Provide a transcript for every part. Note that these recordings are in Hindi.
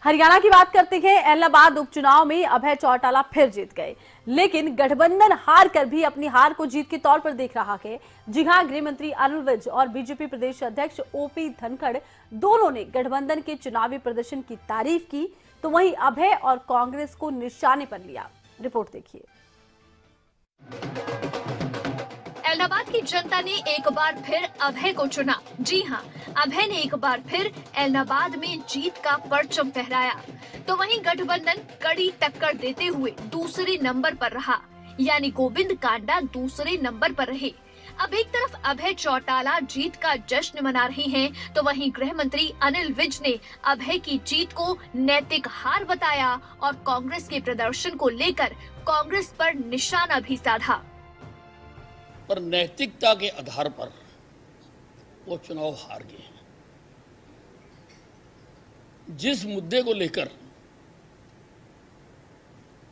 हरियाणा की बात करते हैं। एलनाबाद उपचुनाव में अभय चौटाला फिर जीत गए, लेकिन गठबंधन हार कर भी अपनी हार को जीत के तौर पर देख रहा है। जी हां, गृह मंत्री अनिल विज और बीजेपी प्रदेश अध्यक्ष ओपी धनखड़ दोनों ने गठबंधन के चुनावी प्रदर्शन की तारीफ की, तो वहीं अभय और कांग्रेस को निशाने पर लिया। रिपोर्ट देखिए। एलनाबाद की जनता ने एक बार फिर अभय को चुना। जी हां, अभय ने एक बार फिर एलनाबाद में जीत का परचम फहराया। तो वहीं गठबंधन कड़ी टक्कर देते हुए दूसरे नंबर पर रहा, यानी गोविंद कांडा दूसरे नंबर पर रहे। अब एक तरफ अभय चौटाला जीत का जश्न मना रहे हैं, तो वहीं गृह मंत्री अनिल विज ने अभय की जीत को नैतिक हार बताया और कांग्रेस के प्रदर्शन को लेकर कांग्रेस पर निशाना भी साधा। पर नैतिकता के आधार पर वो चुनाव हार गए। जिस मुद्दे को लेकर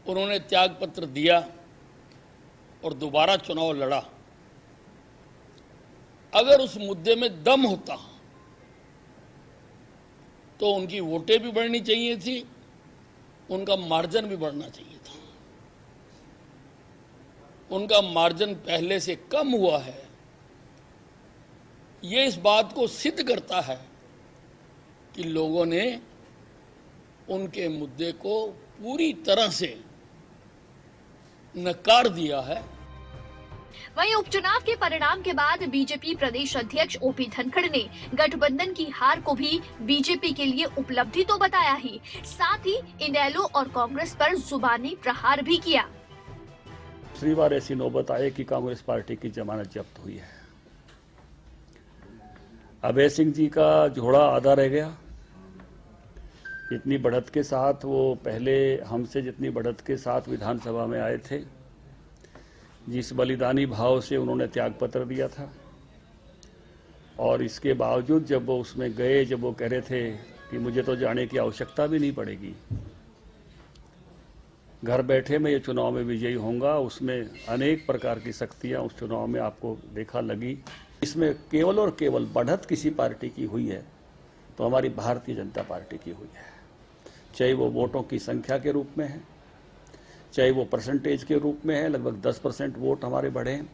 उन्होंने त्याग पत्र दिया और दोबारा चुनाव लड़ा, अगर उस मुद्दे में दम होता तो उनकी वोटें भी बढ़नी चाहिए थी, उनका मार्जिन भी बढ़ना चाहिए था। उनका मार्जिन पहले से कम हुआ है। ये इस बात को सिद्ध करता है कि लोगों ने उनके मुद्दे को पूरी तरह से नकार दिया है। वहीं उपचुनाव के परिणाम के बाद बीजेपी प्रदेश अध्यक्ष ओपी धनखड़ ने गठबंधन की हार को भी बीजेपी के लिए उपलब्धि तो बताया ही, साथ ही इनेलो और कांग्रेस पर जुबानी प्रहार भी किया। दूसरी बार ऐसी नौबत आई कि कांग्रेस पार्टी की जमानत जब्त हुई है। अभय सिंह जी का झोड़ा आधा रह गया। इतनी बढ़त के साथ वो पहले हमसे जितनी बढ़त के साथ विधानसभा में आए थे, जिस बलिदानी भाव से उन्होंने त्याग पत्र दिया था, और इसके बावजूद जब वो उसमें गए, जब वो कह रहे थे कि मुझे तो जाने की आवश्यकता भी नहीं पड़ेगी, घर बैठे मैं ये चुनाव में विजयी होऊंगा, उसमें अनेक प्रकार की शक्तियां उस चुनाव में आपको देखा लगी। इसमें केवल और केवल बढ़त किसी पार्टी की हुई है तो हमारी भारतीय जनता पार्टी की हुई है। चाहे वो वोटों की संख्या के रूप में है, चाहे वो परसेंटेज के रूप में है, लगभग 10% वोट हमारे बढ़े हैं।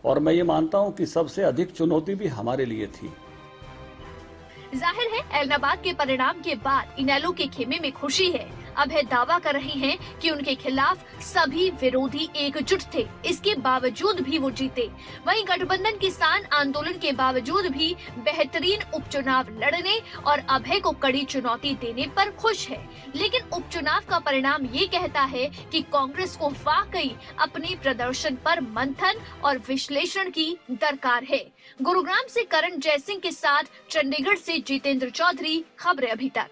और मैं ये मानता हूं कि सबसे अधिक चुनौती भी हमारे लिए थी। जाहिर है एलनाबाद के परिणाम के बाद इनेलो के खेमे में खुशी है। अभय दावा कर रहे हैं कि उनके खिलाफ सभी विरोधी एकजुट थे, इसके बावजूद भी वो जीते। वहीं गठबंधन किसान आंदोलन के बावजूद भी बेहतरीन उपचुनाव लड़ने और अभय को कड़ी चुनौती देने पर खुश है। लेकिन उपचुनाव का परिणाम ये कहता है कि कांग्रेस को वाकई अपने प्रदर्शन पर मंथन और विश्लेषण की दरकार है। गुरुग्राम से करण जयसिंह के साथ चंडीगढ़ से जितेंद्र चौधरी, खबरें अभी तक।